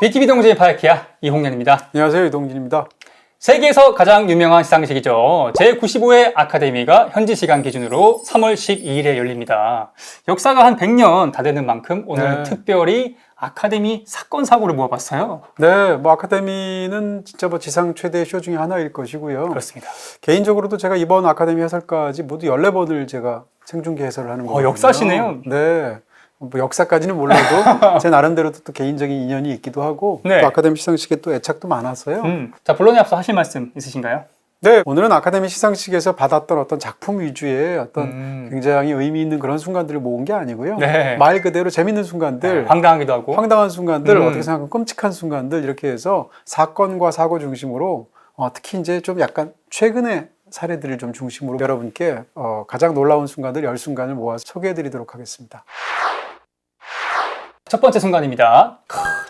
BTV 동진의 파이키아 이홍련입니다. 안녕하세요, 이동진입니다. 세계에서 가장 유명한 시상식이죠. 제95회 아카데미가 현지 시간 기준으로 3월 12일에 열립니다. 역사가 한 100년 다 되는 만큼 오늘 특별히 아카데미 사건 사고를 모아봤어요. 네, 아카데미는 진짜 지상 최대 쇼 중에 하나일 것이고요. 그렇습니다. 개인적으로도 제가 이번 아카데미 해설까지 모두 14번을 제가 생중계 해설을 하는 거거든요. 역사시네요. 네. 역사까지는 몰라도 제 나름대로도 또 개인적인 인연이 있기도 하고 또 아카데미 시상식에 또 애착도 많았어요. 자, 본론에 앞서 하실 말씀 있으신가요? 네, 오늘은 아카데미 시상식에서 받았던 어떤 작품 위주의 어떤 굉장히 의미 있는 그런 순간들을 모은 게 아니고요. 말 그대로 재밌는 순간들, 황당하기도 하고 황당한 순간들, 어떻게 생각하면 끔찍한 순간들 이렇게 해서 사건과 사고 중심으로 특히 이제 좀 약간 최근의 사례들을 좀 중심으로 여러분께 가장 놀라운 순간들 10순간을 모아서 소개해드리도록 하겠습니다. 첫 번째 순간입니다.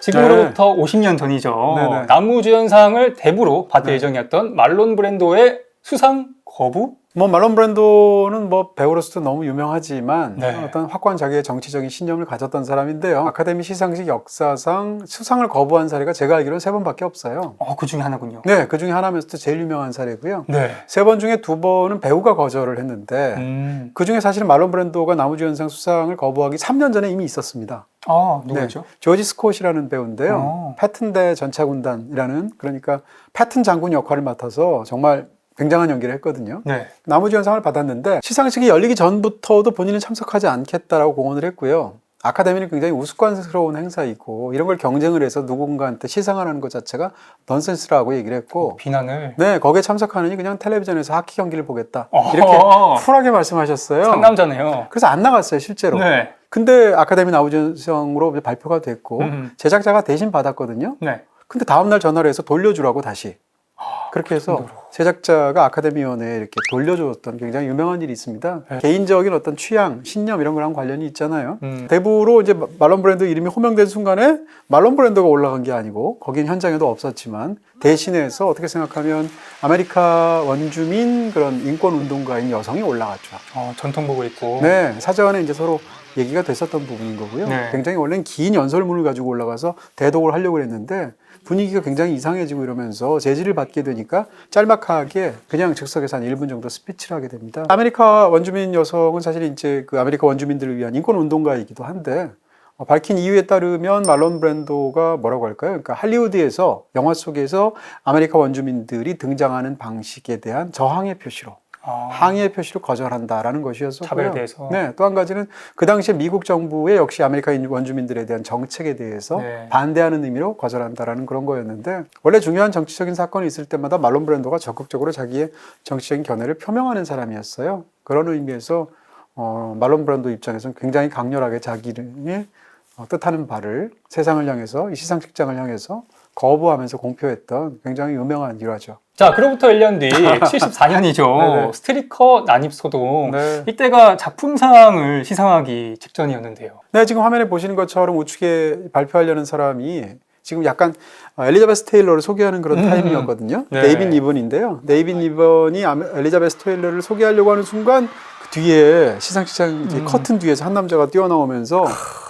지금으로부터 50년 전이죠. 네네. 나무주연상을 대부로 받을 예정이었던 말론 브랜도의 수상 거부? 말론 브랜도는 배우로서도 너무 유명하지만 네. 어떤 확고한 자기의 정치적인 신념을 가졌던 사람인데요. 아카데미 시상식 역사상 수상을 거부한 사례가 제가 알기로는 3번밖에 없어요. 그 중에 하나군요. 네, 그 중에 하나면서도 제일 유명한 사례고요. 네. 3번 중에 2번은 배우가 거절을 했는데 그 중에 사실은 말론 브랜도가 나무주연상 수상을 거부하기 3년 전에 이미 있었습니다. 누구죠? 네, 조지 스콧이라는 배우인데요. 패튼대 전차군단이라는, 그러니까 패튼 장군 역할을 맡아서 정말 굉장한 연기를 했거든요. 네. 나무주연상을 받았는데 시상식이 열리기 전부터도 본인은 참석하지 않겠다라고 공언을 했고요. 아카데미는 굉장히 우스꽝스러운 행사이고 이런 걸 경쟁을 해서 누군가한테 시상을 하는 것 자체가 넌센스라고 얘기를 했고 비난을. 네, 거기에 참석하느니 그냥 텔레비전에서 하키 경기를 보겠다 이렇게 쿨하게 말씀하셨어요. 상남자네요. 그래서 안 나갔어요, 실제로. 네. 근데 아카데미 나무주연상으로 발표가 됐고 제작자가 대신 받았거든요. 네. 근데 다음날 전화를 해서 돌려주라고 다시. 그렇게 해서 제작자가 아카데미원에 이렇게 돌려줬던 굉장히 유명한 일이 있습니다. 개인적인 어떤 취향, 신념 이런 거랑 관련이 있잖아요. 대부로 이제 말론 브랜도 이름이 호명된 순간에 말론 브랜도가 올라간 게 아니고 거긴 현장에도 없었지만 대신해서 어떻게 생각하면 아메리카 원주민 그런 인권 운동가인 여성이 올라갔죠. 전통복을 입고. 네, 사전에 이제 서로 얘기가 됐었던 부분인 거고요. 네. 굉장히 원래는 긴 연설문을 가지고 올라가서 대독을 하려고 했는데 분위기가 굉장히 이상해지고 이러면서 제지를 받게 되니까 짤막하게 그냥 즉석에서 한 1분 정도 스피치를 하게 됩니다. 아메리카 원주민 여성은 사실 이제 그 아메리카 원주민들을 위한 인권 운동가이기도 한데 밝힌 이유에 따르면 말론 브랜도가 뭐라고 할까요? 그러니까 할리우드에서 영화 속에서 아메리카 원주민들이 등장하는 방식에 대한 저항의 표시로 항의의 표시로 거절한다라는 것이었었고요. 차별에 대해서. 네, 또 한 가지는 그 당시에 미국 정부의 역시 아메리카 원주민들에 대한 정책에 대해서 반대하는 의미로 거절한다라는 그런 거였는데 원래 중요한 정치적인 사건이 있을 때마다 말론 브랜도가 적극적으로 자기의 정치적인 견해를 표명하는 사람이었어요. 그런 의미에서 말론 브랜도 입장에서는 굉장히 강렬하게 자기의 뜻하는 바를 세상을 향해서 이 시상식장을 향해서 거부하면서 공표했던 굉장히 유명한 일화죠. 자, 그로부터 1년 뒤 74년이죠. 스트리커 난입소동. 네. 이때가 작품상을 시상하기 직전이었는데요. 네, 지금 화면에 보시는 것처럼 우측에 발표하려는 사람이 지금 약간 엘리자베스 테일러를 소개하는 그런 타이밍이었거든요. 네. 데이빗 니번인데요. 데이빗 니번이 엘리자베스 테일러를 소개하려고 하는 순간 그 뒤에 시상식장 커튼 뒤에서 한 남자가 뛰어나오면서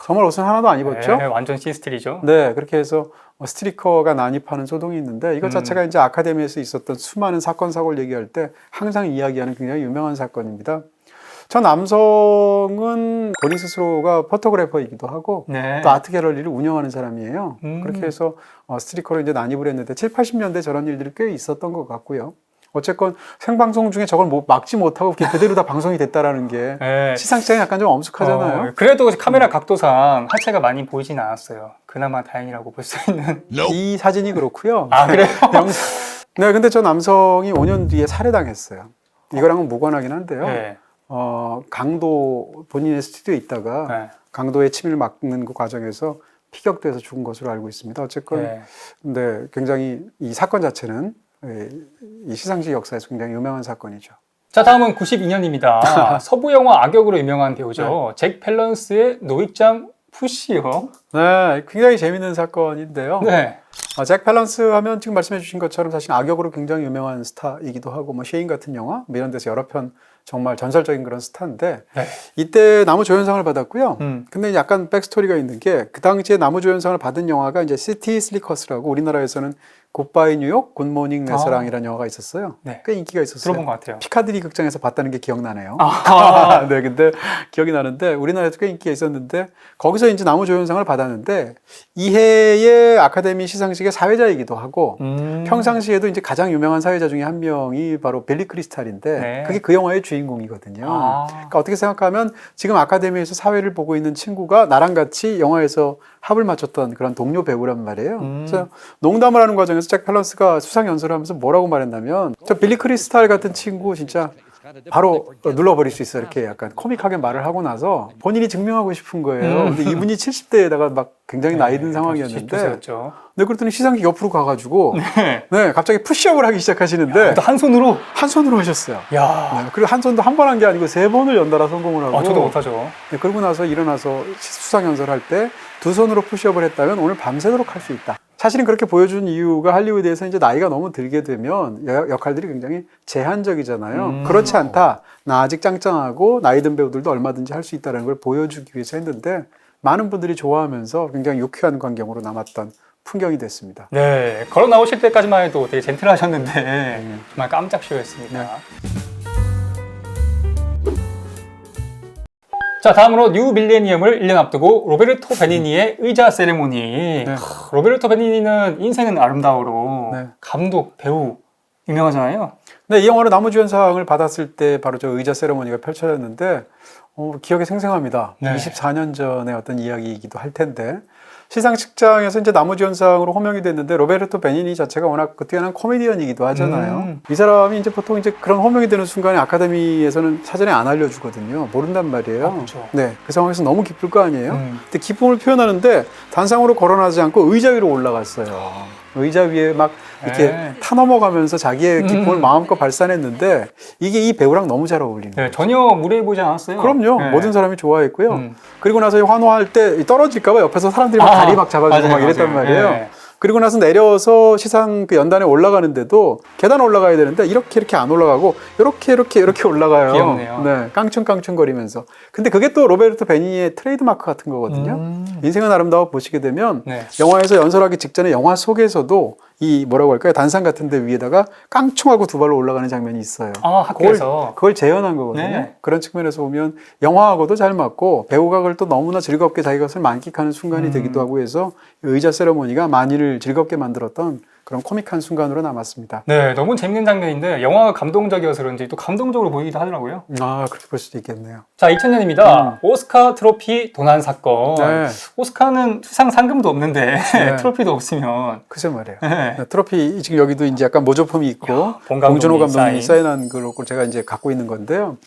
정말 옷은 하나도 안 입었죠. 네, 완전 시스틸이죠. 네, 그렇게 해서 스트리커가 난입하는 소동이 있는데 이것 자체가 이제 아카데미에서 있었던 수많은 사건 사고를 얘기할 때 항상 이야기하는 굉장히 유명한 사건입니다. 저 남성은 본인 스스로가 포토그래퍼이기도 하고 또 아트 갤러리를 운영하는 사람이에요. 그렇게 해서 스트리커로 이제 난입을 했는데 7, 80년대 저런 일들이 꽤 있었던 것 같고요. 어쨌건 생방송 중에 저걸 막지 못하고 그대로 다 방송이 됐다라는 게 시상식장이 약간 좀 엄숙하잖아요. 그래도 카메라 각도상 하체가 많이 보이진 않았어요. 그나마 다행이라고 볼 수 있는. 이 사진이 그렇고요. 그래요? 네, 근데 저 남성이 5년 뒤에 살해당했어요. 이거랑은 무관하긴 한데요. 강도 본인의 스튜디오에 있다가 강도의 침입을 막는 그 과정에서 피격돼서 죽은 것으로 알고 있습니다. 어쨌건 네, 굉장히 이 사건 자체는 이 시상식 역사에서 굉장히 유명한 사건이죠. 자, 다음은 92년입니다. 서부 영화 악역으로 유명한 배우죠. 잭 밸런스의 노익장 푸시요. 네, 굉장히 재밌는 사건인데요. 네. 잭 밸런스 하면 지금 말씀해 주신 것처럼 사실 악역으로 굉장히 유명한 스타이기도 하고 뭐 쉐인 같은 영화 뭐 이런 데서 여러 편 정말 전설적인 그런 스타인데 네. 이때 나무조연상을 받았고요. 음. 근데 약간 백스토리가 있는 게 그 당시에 나무조연상을 받은 영화가 이제 시티 슬리커스라고 우리나라에서는 굿바이 뉴욕, 굿모닝 내 사랑이라는 영화가 있었어요. 네. 꽤 인기가 있었어요. 들어본 것 같아요. 피카디리 극장에서 봤다는 게 기억나네요. 아. 네, 근데 기억이 나는데 우리나라에도 꽤 인기가 있었는데 거기서 이제 나무조연상을 받았는데 이해의 아카데미 시상식의 사회자이기도 하고 평상시에도 이제 가장 유명한 사회자 중에 한 명이 바로 빌리 크리스탈인데 네. 그게 그 영화의 주인공이거든요. 아. 그러니까 어떻게 생각하면 지금 아카데미에서 사회를 보고 있는 친구가 나랑 같이 영화에서 합을 맞췄던 그런 동료 배우란 말이에요. 그래서 농담을 하는 과정에서 잭 밸런스가 수상 연설을 하면서 뭐라고 말했냐면 저 빌리 크리스탈 같은 친구 진짜 바로 눌러버릴 수 있어 이렇게 약간 코믹하게 말을 하고 나서 본인이 증명하고 싶은 거예요. 근데 이분이 70대에다가 막 굉장히 나이 든 상황이었는데 네, 그랬더니 시상식 옆으로 가가지고 네, 갑자기 푸시업을 하기 시작하시는데 또 한 손으로? 한 손으로 하셨어요. 야. 네, 그리고 한 손도 한 번 한 게 아니고 3번을 연달아 성공을 하고 저도 못하죠. 네, 그러고 나서 일어나서 수상 연설할 때 2손으로 푸시업을 했다면 오늘 밤새도록 할 수 있다. 사실은 그렇게 보여준 이유가 할리우드에서 이제 나이가 너무 들게 되면 역할들이 굉장히 제한적이잖아요. 그렇지 않다. 나 아직 짱짱하고 나이 든 배우들도 얼마든지 할 수 있다는 걸 보여주기 위해서 했는데 많은 분들이 좋아하면서 굉장히 유쾌한 광경으로 남았던 풍경이 됐습니다. 네, 걸어 나오실 때까지만 해도 되게 젠틀하셨는데 정말 깜짝 쇼였습니다. 네. 자, 다음으로 뉴 밀레니엄을 1년 앞두고 로베르토 베니니의 의자 세레모니. 네. 로베르토 베니니는 인생은 아름다워로 네. 감독, 배우 유명하잖아요. 네, 이 영화로 나무주연상을 받았을 때 바로 저 의자 세레모니가 펼쳐졌는데 기억에 생생합니다. 네. 24년 전의 어떤 이야기이기도 할 텐데 시상식장에서 이제 나무주연상으로 호명이 됐는데 로베르토 베니니 자체가 워낙 그 뛰어난 코미디언이기도 하잖아요. 이 사람이 이제 보통 이제 그런 호명이 되는 순간에 아카데미에서는 사전에 안 알려주거든요. 모른단 말이에요. 그렇죠. 네, 그 상황에서 너무 기쁠 거 아니에요. 근데 기쁨을 표현하는데 단상으로 거론하지 않고 의자 위로 올라갔어요. 의자 위에 막 이렇게 타넘어가면서 자기의 기쁨을 마음껏 발산했는데 이게 이 배우랑 너무 잘 어울리는 거예요. 전혀 무례해 보지 않았어요. 그럼요. 네. 모든 사람이 좋아했고요. 그리고 나서 환호할 때 떨어질까봐 옆에서 사람들이 막 다리 막 잡아주고 막 이랬단 말이에요. 네. 그리고 나서 내려서 시상 그 연단에 올라가는데도 계단 올라가야 되는데 이렇게 안 올라가고 이렇게 올라가요. 귀엽네요. 네, 깡충깡충거리면서. 근데 그게 또 로베르토 베니니의 트레이드마크 같은 거거든요. 인생은 아름다워 보시게 되면 네. 영화에서 연설하기 직전에 영화 속에서도 이 뭐라고 할까요? 단상 같은 데 위에다가 깡충하고 두 발로 올라가는 장면이 있어요. 학교에서. 그걸 재현한 거거든요. 네. 그런 측면에서 보면 영화하고도 잘 맞고 배우가 그걸 또 너무나 즐겁게 자기 것을 만끽하는 순간이 되기도 하고 해서 의자 세레모니가 만일을 즐겁게 만들었던 그런 코믹한 순간으로 남았습니다. 네, 너무 재밌는 장면인데 영화가 감동적이어서 그런지 또 감동적으로 보이기도 하더라고요. 그렇게 볼 수도 있겠네요. 자, 2000년입니다. 오스카 트로피 도난 사건. 네. 오스카는 수상 상금도 없는데 네. 트로피도 없으면. 글쎄 말이에요. 네. 네, 트로피 지금 여기도 이제 약간 모조품이 있고 봉준호 감독님이 사인한 걸로 제가 이제 갖고 있는 건데요.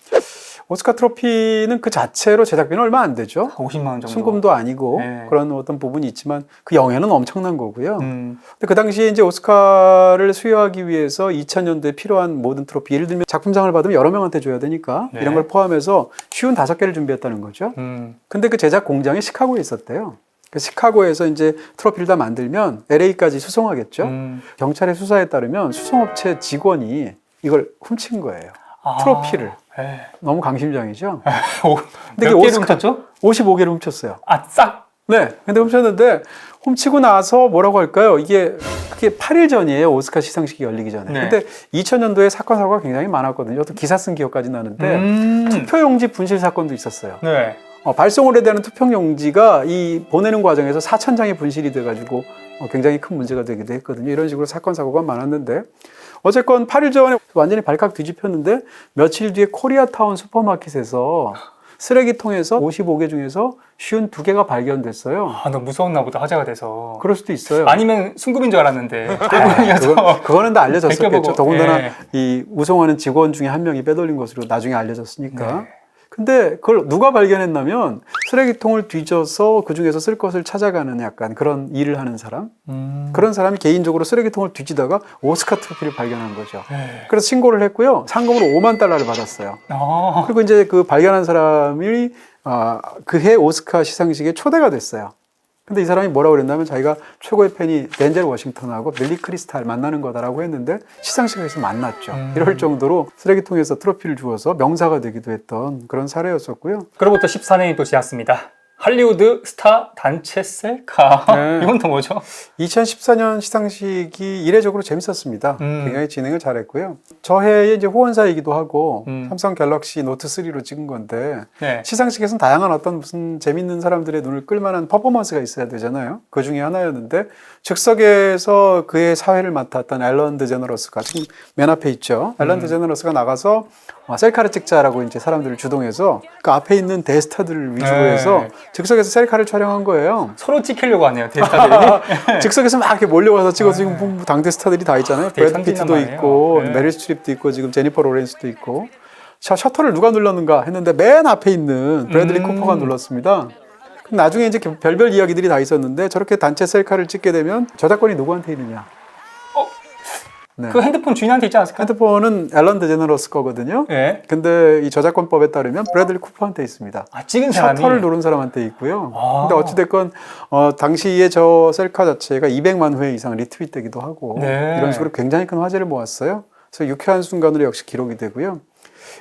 오스카 트로피는 그 자체로 제작비는 얼마 안 되죠. 50만 원 정도. 순금도 아니고 네. 그런 어떤 부분이 있지만 그 영예는 엄청난 거고요. 음. 근데 그 당시에 이제 오스카를 수여하기 위해서 2000년도에 필요한 모든 트로피, 예를 들면 작품상을 받으면 여러 명한테 줘야 되니까 네. 이런 걸 포함해서 쉬운 5개를 준비했다는 거죠. 근데 그 제작 공장이 시카고에 있었대요. 그 시카고에서 이제 트로피를 다 만들면 LA까지 수송하겠죠. 경찰의 수사에 따르면 수송업체 직원이 이걸 훔친 거예요. 트로피를. 네. 너무 강심장이죠. 근데 몇 개를 훔쳤죠? 55개를 훔쳤어요. 싹? 네. 근데 훔쳤는데 훔치고 나서 뭐라고 할까요? 그게 8일 전이에요. 오스카 시상식이 열리기 전에. 네. 근데 2000년도에 사건 사고가 굉장히 많았거든요. 또 기사 쓴 기억까지 나는데 투표용지 분실 사건도 있었어요. 네. 발송을 해야 되는 투표용지가 이 보내는 과정에서 4,000장이 분실이 돼가지고 굉장히 큰 문제가 되기도 했거든요. 이런 식으로 사건 사고가 많았는데 어쨌건 8일 전에 완전히 발칵 뒤집혔는데 며칠 뒤에 코리아타운 슈퍼마켓에서 쓰레기통에서 55개 중에서 52개가 발견됐어요. 너무 무서웠나 보다, 화제가 돼서. 그럴 수도 있어요. 아니면 순금인 줄 알았는데. 그거는 다 알려졌었겠죠. 더군다나 네. 이 우송하는 직원 중에 한 명이 빼돌린 것으로 나중에 알려졌으니까. 네. 근데 그걸 누가 발견했냐면 쓰레기통을 뒤져서 그중에서 쓸 것을 찾아가는 약간 그런 일을 하는 사람, 그런 사람이 개인적으로 쓰레기통을 뒤지다가 오스카 트로피를 발견한 거죠. 네. 그래서 신고를 했고요. 상금으로 $50,000를 받았어요. 그리고 이제 그 발견한 사람이 그해 오스카 시상식에 초대가 됐어요. 근데 이 사람이 뭐라고 그랬냐면 자기가 최고의 팬이 덴젤 워싱턴하고 빌리 크리스탈 만나는 거다라고 했는데 시상식에서 만났죠. 이럴 정도로 쓰레기통에서 트로피를 주어서 명사가 되기도 했던 그런 사례였었고요. 그로부터 14년이 또 지났습니다. 할리우드 스타 단체 셀카. 네. 이건 또 뭐죠? 2014년 시상식이 이례적으로 재밌었습니다. 굉장히 진행을 잘했고요. 저 해에 이제 후원사이기도 하고 삼성 갤럭시 노트 3로 찍은 건데 네. 시상식에서는 다양한 어떤 무슨 재밌는 사람들의 눈을 끌만한 퍼포먼스가 있어야 되잖아요. 그 중에 하나였는데 즉석에서 그의 사회를 맡았던 앨런 드제너러스가 지금 맨 앞에 있죠. 앨런 드제너러스가 나가서 셀카를 찍자라고 이제 사람들을 주동해서 그 앞에 있는 대스타들을 위주로 네. 해서 즉석에서 셀카를 촬영한 거예요. 서로 찍히려고 하네요, 대스타들이. 즉석에서 막 이렇게 몰려와서 찍어서 지금 뭐 당대 스타들이 다 있잖아요. 되게 브래드 피트도 천진난만해요. 있고 네. 메릴 스트립도 있고 지금 제니퍼 로렌스도 있고 셔터를 누가 눌렀는가 했는데 맨 앞에 있는 브래들리 쿠퍼가 눌렀습니다. 그럼 나중에 이제 별별 이야기들이 다 있었는데 저렇게 단체 셀카를 찍게 되면 저작권이 누구한테 있느냐? 네. 그 핸드폰 주인한테 있지 않았을까? 핸드폰은 앨런 드제너러스 거거든요. 네. 근데 이 저작권법에 따르면 브래들리 쿠퍼한테 있습니다. 아, 찍은 사람이. 셔터를 누른 사람한테 있고요. 아. 근데 어찌됐건 당시에 저 셀카 자체가 200만 회 이상 리트윗되기도 하고 네. 이런 식으로 굉장히 큰 화제를 모았어요. 그래서 유쾌한 순간으로 역시 기록이 되고요.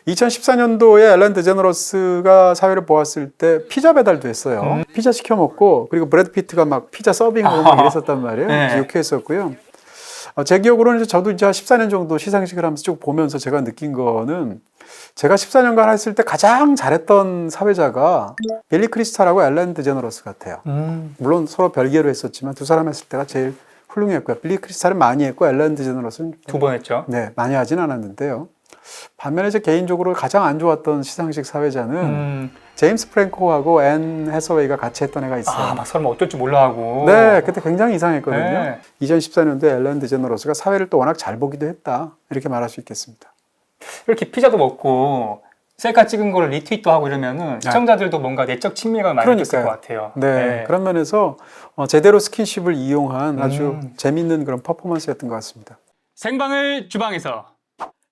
2014년도에 앨런 드제너러스가 사회를 보았을 때 피자 배달도 했어요. 피자 시켜 먹고 그리고 브래드 피트가 막 피자 서빙하고 막 이랬었단 말이에요. 네. 그래서 유쾌했었고요. 제 기억으로는 이제 저도 이제 14년 정도 시상식을 하면서 쭉 보면서 제가 느낀 거는 제가 14년간 했을 때 가장 잘했던 사회자가 빌리 크리스탈하고 앨런 드제너러스 같아요. 물론 서로 별개로 했었지만 두 사람 했을 때가 제일 훌륭했고요. 빌리 크리스탈은 많이 했고 앨런 드제너러스는 2번 했죠. 네, 많이 하진 않았는데요. 반면에 제 개인적으로 가장 안 좋았던 시상식 사회자는 제임스 프랭코하고 앤 해서웨이가 같이 했던 애가 있어요. 아, 막 설마 어쩔 줄 몰라 하고. 네, 그때 굉장히 이상했거든요. 네. 2014년도에 앨런 드제너러스가 사회를 또 워낙 잘 보기도 했다. 이렇게 말할 수 있겠습니다. 이렇게 피자도 먹고 셀카 찍은 거를 리트윗도 하고 이러면은 시청자들도 뭔가 내적 친밀감을 많이 느꼈을 것 같아요. 네, 그런 면에서 제대로 스킨십을 이용한 아주 재밌는 그런 퍼포먼스였던 것 같습니다. 생방을 주방에서,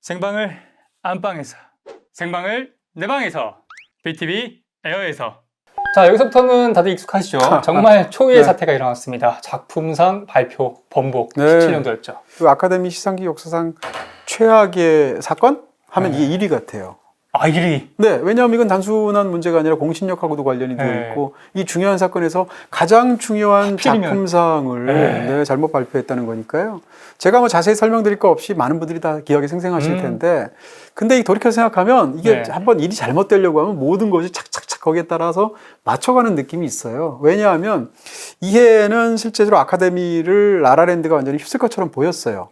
생방을 안방에서, 생방을 내 방에서, BTV 에어에서. 자, 여기서부터는 다들 익숙하시죠? 정말 초유의 네. 사태가 일어났습니다. 작품상 발표 번복. 네. 17년도였죠. 그 아카데미 시상식 역사상 최악의 사건 하면 이게 1위 같아요. 아, 1위. 네, 왜냐하면 이건 단순한 문제가 아니라 공신력하고도 관련이 되어 네. 있고 이 중요한 사건에서 가장 중요한 하필이면. 작품상을 네. 네, 잘못 발표했다는 거니까요. 제가 뭐 자세히 설명드릴 거 없이 많은 분들이 다 기억에 생생하실 텐데 근데 이 돌이켜 생각하면 이게 네. 한번 일이 잘못되려고 하면 모든 것이 착착착 거기에 따라서 맞춰가는 느낌이 있어요. 왜냐하면 이 해에는 실제로 아카데미를 라라랜드가 완전히 휩쓸 것처럼 보였어요.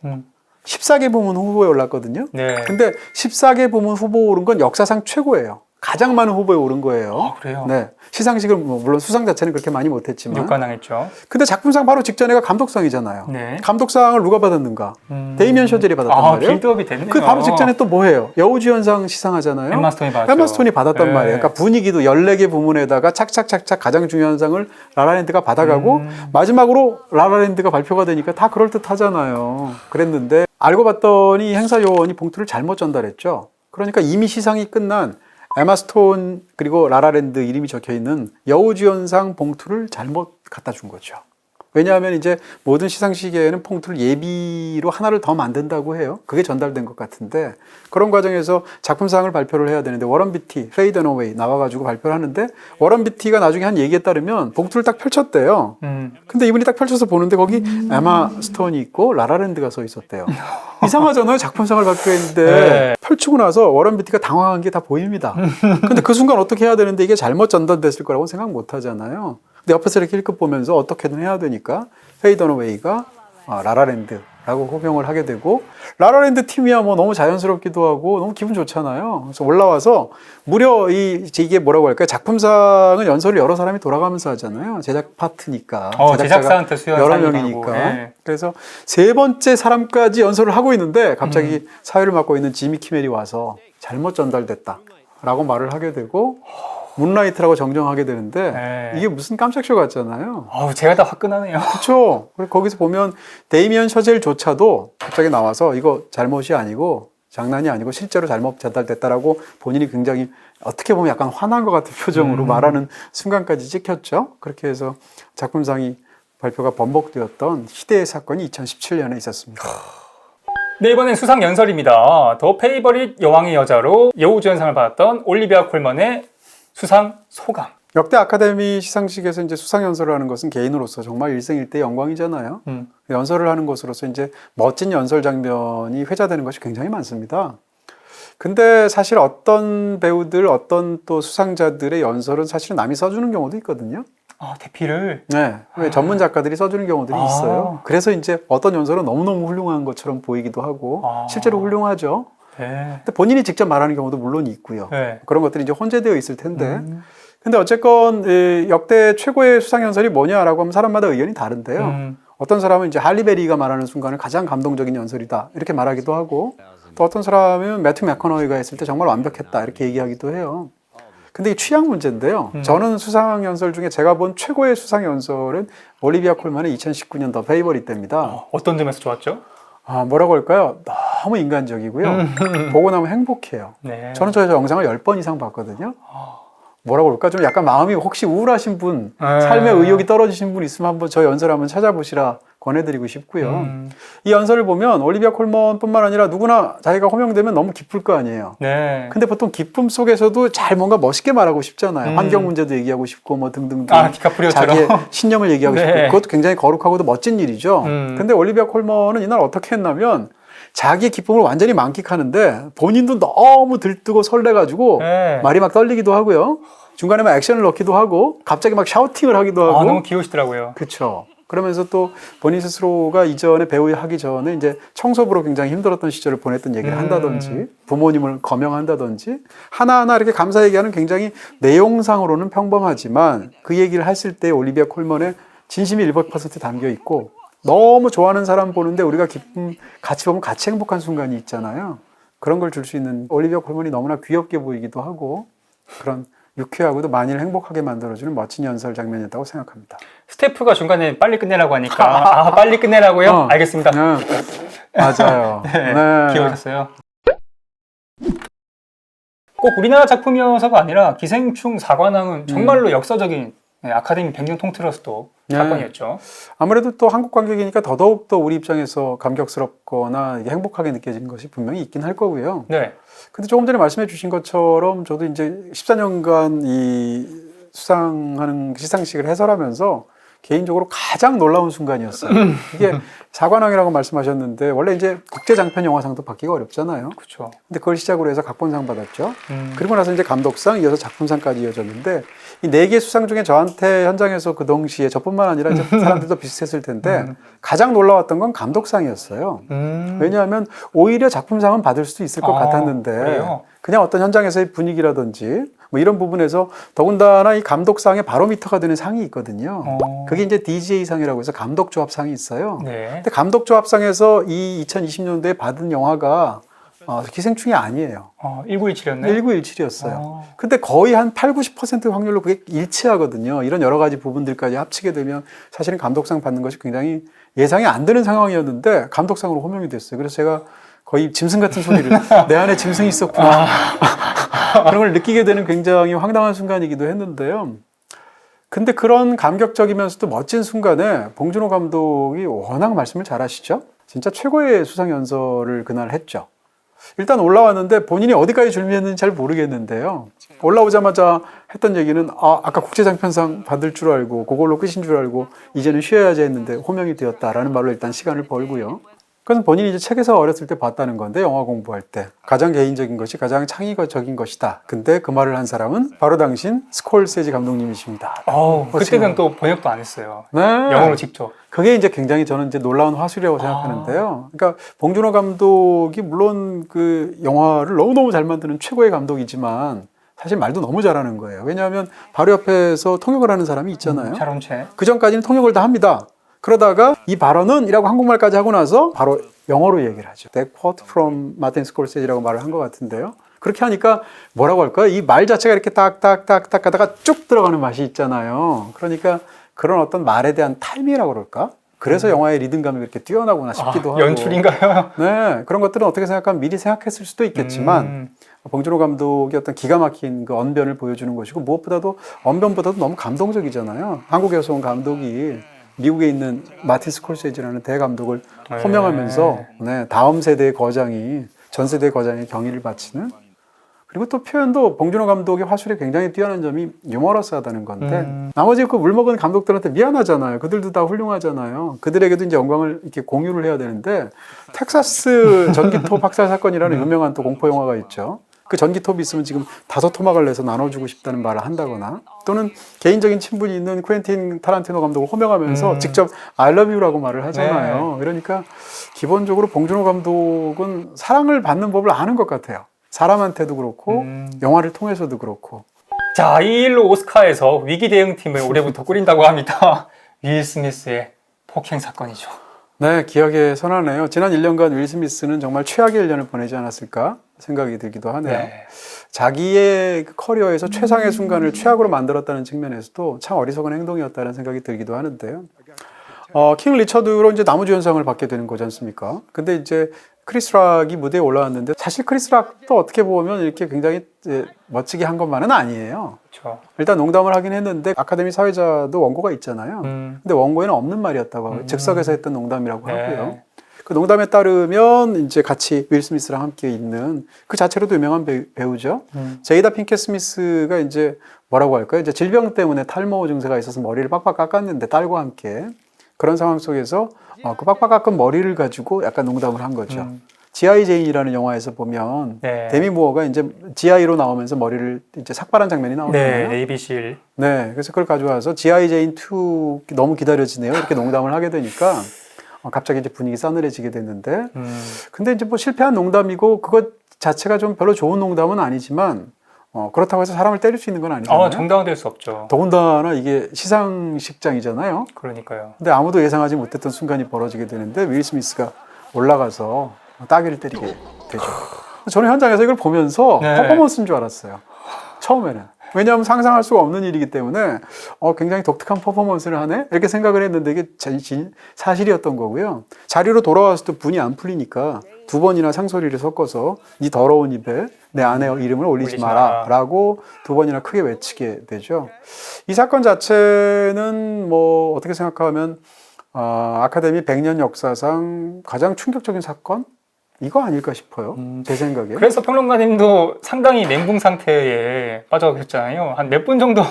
14개 부문 후보에 올랐거든요. 네. 근데 14개 부문 후보 오른 건 역사상 최고예요. 가장 많은 후보에 오른 거예요. 아, 그래요? 네. 시상식을 물론 수상 자체는 그렇게 많이 못했지만. 6관왕했죠. 근데 작품상 바로 직전에가 감독상이잖아요. 네. 감독상을 누가 받았는가? 데이미언 셔젤이 받았단 아, 말이에요. 빌드업이 됐네요. 그 바로 직전에 또 뭐해요? 여우주연상 시상하잖아요. 엠마 스톤이 받았죠. 엠마 스톤이 받았단 네. 말이에요. 그러니까 분위기도 14개 부문에다가 착착착착 가장 중요한 상을 라라랜드가 받아가고 마지막으로 라라랜드가 발표가 되니까 다 그럴듯하잖아요. 그랬는데 알고 봤더니 행사 요원이 봉투를 잘못 전달했죠. 그러니까 이미 시상이 끝난 에마 스톤 그리고 라라랜드 이름이 적혀있는 여우주연상 봉투를 잘못 갖다 준 거죠. 왜냐하면 이제 모든 시상식에는 봉투를 예비로 하나를 더 만든다고 해요. 그게 전달된 것 같은데 그런 과정에서 작품상을 발표를 해야 되는데 워런 비티, 페이 더너웨이 나와가지고 발표를 하는데 워런 비티가 나중에 한 얘기에 따르면 봉투를 딱 펼쳤대요. 근데 이분이 딱 펼쳐서 보는데 거기 에마 스톤이 있고 라라랜드가 써 있었대요. 이상하잖아요. 작품상을 발표했는데 네. 펼치고 나서 워런 비티가 당황한 게 다 보입니다. 근데 그 순간 어떻게 해야 되는데 이게 잘못 전달됐을 거라고 생각 못 하잖아요. 근데 옆에서 이렇게 일급 보면서 어떻게든 해야 되니까 페이 더너웨이가 라라랜드라고 호명을 하게 되고 라라랜드 팀이야 뭐 너무 자연스럽기도 하고 너무 기분 좋잖아요. 그래서 올라와서 무려 이게 뭐라고 할까요? 작품상은 연설을 여러 사람이 돌아가면서 하잖아요. 제작 파트니까. 제작사한테 수여한 여러 사인도 명이니까. 하고, 네. 그래서 세 번째 사람까지 연설을 하고 있는데 갑자기 사회를 맡고 있는 지미 키멜이 와서 잘못 전달됐다라고 말을 하게 되고 문라이트라고 정정하게 되는데 네. 이게 무슨 깜짝쇼 같잖아요. 아우, 제가 다 화끈하네요. 그렇죠. 거기서 보면 데이미언 셔젤조차도 갑자기 나와서 이거 잘못이 아니고 장난이 아니고 실제로 잘못 전달됐다라고 본인이 굉장히 어떻게 보면 약간 화난 것 같은 표정으로 말하는 순간까지 찍혔죠. 그렇게 해서 작품상이 발표가 번복되었던 희대의 사건이 2017년에 있었습니다. 네, 이번엔 수상 연설입니다. 더 페이버릿 여왕의 여자로 여우주연상을 받았던 올리비아 콜먼의 수상 소감. 역대 아카데미 시상식에서 이제 수상 연설을 하는 것은 개인으로서 정말 일생일대 영광이잖아요. 연설을 하는 것으로서 이제 멋진 연설 장면이 회자되는 것이 굉장히 많습니다. 근데 사실 어떤 배우들, 어떤 또 수상자들의 연설은 사실 남이 써주는 경우도 있거든요. 아, 대피를. 네, 왜 전문 작가들이 써주는 경우들이 아. 있어요. 그래서 이제 어떤 연설은 너무너무 훌륭한 것처럼 보이기도 하고 아. 실제로 훌륭하죠. 네. 근데 본인이 직접 말하는 경우도 물론 있고요. 네. 그런 것들이 이제 혼재되어 있을 텐데. 근데 어쨌건 역대 최고의 수상 연설이 뭐냐라고 하면 사람마다 의견이 다른데요. 어떤 사람은 이제 할리베리가 말하는 순간을 가장 감동적인 연설이다 이렇게 말하기도 하고, 또 어떤 사람은 매튜 맥커너이가 했을 때 정말 완벽했다 이렇게 얘기하기도 해요. 근데 이 취향 문제인데요. 저는 수상 연설 중에 제가 본 최고의 수상 연설은 올리비아 콜만의 2019년 더 페이버릿 때입니다. 어떤 점에서 좋았죠? 아, 뭐라고 할까요? 너무 인간적이고요. 보고 나면 행복해요. 네. 저는 저 영상을 10번 이상 봤거든요. 뭐라고 그럴까? 좀 약간 마음이 혹시 우울하신 분, 삶의 의욕이 떨어지신 분 있으면 한번 저 연설 한번 찾아보시라 권해드리고 싶고요. 이 연설을 보면 올리비아 콜먼뿐만 아니라 누구나 자기가 호명되면 너무 기쁠 거 아니에요. 네. 근데 보통 기쁨 속에서도 잘 뭔가 멋있게 말하고 싶잖아요. 환경 문제도 얘기하고 싶고 뭐 등등등. 아, 디카프리오처럼. 자기의 신념을 얘기하고 네. 싶고 그것도 굉장히 거룩하고도 멋진 일이죠. 근데 올리비아 콜먼은 이날 어떻게 했냐면 자기의 기쁨을 완전히 만끽하는데 본인도 너무 들뜨고 설레가지고 네. 말이 막 떨리기도 하고요. 중간에 막 액션을 넣기도 하고 갑자기 막 샤우팅을 하기도 하고. 아, 너무 귀여우시더라고요. 그렇죠. 그러면서 또 본인 스스로가 이전에 배우 하기 전에 이제 청소부로 굉장히 힘들었던 시절을 보냈던 얘기를 한다든지 부모님을 거명한다든지 하나하나 이렇게 감사 얘기하는 굉장히 내용상으로는 평범하지만 그 얘기를 했을 때 올리비아 콜먼의 진심이 100% 담겨 있고 너무 좋아하는 사람 보는데 우리가 기쁨 같이 보면 같이 행복한 순간이 있잖아요. 그런 걸 줄 수 있는 올리비아 콜먼이 너무나 귀엽게 보이기도 하고 그런 유쾌하고도 많이를 행복하게 만들어주는 멋진 연설 장면이었다고 생각합니다. 스태프가 중간에 빨리 끝내라고 하니까 아, 빨리 끝내라고요? 알겠습니다. 맞아요. 네, 네. 귀여우셨어요. 꼭 우리나라 작품이어서가 아니라 기생충 사관왕은 정말로 역사적인 아카데미 100년 통틀어서도 사건이었죠. 아무래도 또 한국 관객이니까 더더욱 더 우리 입장에서 감격스럽거나 이게 행복하게 느껴지는 것이 분명히 있긴 할 거고요. 네. 근데 조금 전에 말씀해 주신 것처럼 저도 이제 14년간 이 수상하는 시상식을 해설하면서 개인적으로 가장 놀라운 순간이었어요. 이게 사관왕이라고 말씀하셨는데 원래 이제 국제장편영화상도 받기가 어렵잖아요. 그렇죠. 근데 그걸 시작으로 해서 각본상 받았죠. 그리고 나서 이제 감독상, 이어서 작품상까지 이어졌는데 이 4개 수상 중에 저한테 현장에서 그 동시에 저뿐만 아니라 이제 사람들도 비슷했을 텐데 가장 놀라웠던 건 감독상이었어요. 왜냐하면 오히려 작품상은 받을 수도 있을 것 같았는데 그래요? 그냥 어떤 현장에서의 분위기라든지 뭐 이런 부분에서 더군다나 이 감독상의 바로미터가 되는 상이 있거든요. 그게 이제 DGA상이라고 해서 감독조합상이 있어요. 네. 근데 감독조합상에서 이 2020년도에 받은 영화가 기생충이 아니에요. 1917이었나요? 1917이었어요. 근데 거의 한 8, 90% 확률로 그게 일치하거든요. 이런 여러 가지 부분들까지 합치게 되면 사실은 감독상 받는 것이 굉장히 예상이 안 되는 상황이었는데 감독상으로 호명이 됐어요. 그래서 제가 거의 짐승 같은 소리를 내 안에 짐승이 있었구나. 그런 걸 느끼게 되는 굉장히 황당한 순간이기도 했는데요. 근데 그런 감격적이면서도 멋진 순간에 봉준호 감독이 워낙 말씀을 잘하시죠. 진짜 최고의 수상 연설을 그날 했죠. 일단 올라왔는데 본인이 어디까지 준비했는지 잘 모르겠는데요. 올라오자마자 했던 얘기는 아까 국제장편상 받을 줄 알고 그걸로 끝인 줄 알고 이제는 쉬어야지 했는데 호명이 되었다라는 말로 일단 시간을 벌고요. 그건 본인이 이제 책에서 어렸을 때 봤다는 건데 영화 공부할 때 가장 개인적인 것이 가장 창의적인 것이다. 근데 그 말을 한 사람은 바로 당신 스콜세지 감독님이십니다. 그때는 또 번역도 안 했어요. 네. 영어로 직접. 그게 이제 굉장히 저는 이제 놀라운 화술이라고 생각하는데요. 그러니까 봉준호 감독이 물론 그 영화를 너무너무 잘 만드는 최고의 감독이지만 사실 말도 너무 잘하는 거예요. 왜냐하면 바로 옆에서 통역을 하는 사람이 있잖아요. 샤론체. 그 전까지는 통역을 다 합니다. 그러다가 이 발언은 이라고 한국말까지 하고 나서 바로 영어로 얘기를 하죠. That quote from Martin Scorsese라고 말을 한 것 같은데요. 그렇게 하니까 뭐라고 할까요? 이 말 자체가 이렇게 딱딱딱딱 가다가 쭉 들어가는 맛이 있잖아요. 그러니까 그런 어떤 말에 대한 타이밍이라고 그럴까? 그래서 영화의 리듬감이 그렇게 뛰어나구나 싶기도 하고. 연출인가요? 네, 그런 것들은 어떻게 생각하면 미리 생각했을 수도 있겠지만 봉준호 감독이 어떤 기가 막힌 그 언변을 보여주는 것이고 무엇보다도 언변보다도 너무 감동적이잖아요. 한국에서 온 감독이 미국에 있는 마틴 스콜세지라는 대감독을 호명하면서 네, 다음 세대의 거장이 전 세대의 거장의 경의를 바치는 그리고 또 표현도 봉준호 감독의 화술이 굉장히 뛰어난 점이 유머러스하다는 건데 나머지 그 물먹은 감독들한테 미안하잖아요. 그들도 다 훌륭하잖아요. 그들에게도 이제 영광을 이렇게 공유를 해야 되는데 텍사스 전기톱 학살 사건이라는 유명한 또 공포 영화가 있죠. 그 전기톱이 있으면 지금 5토막을 내서 나눠주고 싶다는 말을 한다거나 또는 개인적인 친분이 있는 쿠엔틴 타란티노 감독을 호명하면서 직접 I love you라고 말을 하잖아요. 그러니까 기본적으로 봉준호 감독은 사랑을 받는 법을 아는 것 같아요. 사람한테도 그렇고 영화를 통해서도 그렇고. 자, 이 일로 오스카에서 위기 대응팀을 올해부터 꾸린다고 합니다. 윌 스미스의 폭행 사건이죠. 네, 기억에 선하네요. 지난 1년간 윌 스미스는 정말 최악의 1년을 보내지 않았을까 생각이 들기도 하네요. 네. 자기의 커리어에서 최상의 순간을 최악으로 만들었다는 측면에서도 참 어리석은 행동이었다는 생각이 들기도 하는데요. 킹 리처드로 이제 나무주연상을 받게 되는 거지 않습니까? 근데 이제 크리스 락이 무대에 올라왔는데 사실 크리스 락도 어떻게 보면 이렇게 굉장히 멋지게 한 것만은 아니에요. 그렇죠. 일단 농담을 하긴 했는데 아카데미 사회자도 원고가 있잖아요. 근데 원고에는 없는 말이었다고 하고요. 즉석에서 했던 농담이라고 하고요. 그 농담에 따르면 이제 같이 윌 스미스랑 함께 있는 그 자체로도 유명한 배우죠. 제이다 핑켓 스미스가 이제 뭐라고 할까요? 이제 질병 때문에 탈모 증세가 있어서 머리를 빡빡 깎았는데 딸과 함께 그런 상황 속에서 그 빡빡 깎은 머리를 가지고 약간 농담을 한 거죠. G.I. 제인이라는 영화에서 보면 데미 무어가 이제 G.I.로 나오면서 머리를 이제 삭발한 장면이 나오잖아요. 네, 네이비실. 네, 그래서 그걸 가져와서 G.I. 제인 2 너무 기다려지네요. 이렇게 농담을 하게 되니까 갑자기 이제 분위기 싸늘해지게 됐는데, 근데 이제 뭐 실패한 농담이고 그것 자체가 좀 별로 좋은 농담은 아니지만. 그렇다고 해서 사람을 때릴 수 있는 건 아니잖아요. 정당화될 수 없죠. 더군다나 이게 시상식장이잖아요. 그러니까요. 근데 아무도 예상하지 못했던 순간이 벌어지게 되는데 윌 스미스가 올라가서 따귀를 때리게 되죠. 저는 현장에서 이걸 보면서 퍼포먼스인 줄 알았어요. 처음에는. 왜냐하면 상상할 수가 없는 일이기 때문에 굉장히 독특한 퍼포먼스를 하네? 이렇게 생각을 했는데 이게 사실이었던 거고요. 자리로 돌아왔을 때 분이 안 풀리니까 2번이나 상소리를 섞어서 네 더러운 입에 내 아내 이름을 올리지 마라 라고 2번이나 크게 외치게 되죠. 이 사건 자체는 뭐 어떻게 생각하면 아카데미 100년 역사상 가장 충격적인 사건? 이거 아닐까 싶어요. 제 생각에. 그래서 평론가님도 상당히 멘붕 상태에 빠져 계셨잖아요. 한 몇 분 정도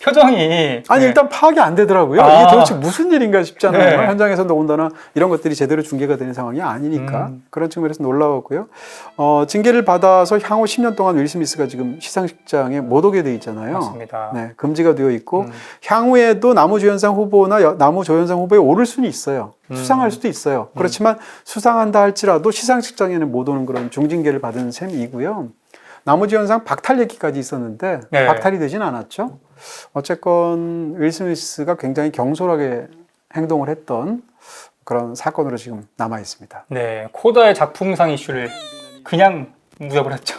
표정이. 아니, 일단 파악이 안 되더라고요. 이게 도대체 무슨 일인가 싶잖아요. 현장에서 더군다나 이런 것들이 제대로 중계가 되는 상황이 아니니까. 그런 측면에서 놀라웠고요. 징계를 받아서 향후 10년 동안 윌 스미스가 지금 시상식장에 못 오게 돼 있잖아요. 맞습니다. 네, 금지가 되어 있고 향후에도 나무주연상 후보나 나무조연상 후보에 오를 수는 있어요. 수상할 수도 있어요. 그렇지만 수상한다 할지라도 시상식장에는 못 오는 그런 중징계를 받은 셈이고요. 나무주연상 박탈 얘기까지 있었는데 박탈이 되진 않았죠. 어쨌건 윌 스미스가 굉장히 경솔하게 행동을 했던 그런 사건으로 지금 남아 있습니다. 네, 코다의 작품상 이슈를 그냥 묻어버렸죠.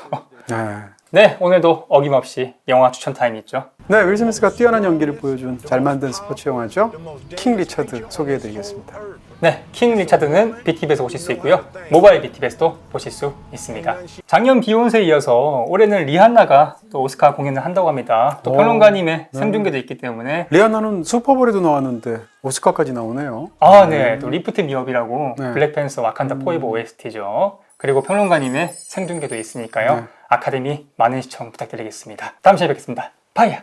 네, 오늘도 어김없이 영화 추천 타임이 있죠. 네, 윌 스미스가 뛰어난 연기를 보여준 잘 만든 스포츠 영화죠. 킹 리처드 소개해드리겠습니다. 네, 킹 리차드는 BTV에서 보실 수 있고요. 모바일 BTV에서도 보실 수 있습니다. 작년 비욘세에 이어서 올해는 리한나가 또 오스카 공연을 한다고 합니다. 또 평론가님의 생중계도 있기 때문에. 리한나는 슈퍼볼에도 나왔는데 오스카까지 나오네요. 네, 또 리프트 미업이라고 블랙팬서 와칸다 포에버 OST죠. 그리고 평론가님의 생중계도 있으니까요. 아카데미 많은 시청 부탁드리겠습니다. 다음 시간에 뵙겠습니다. 바이야.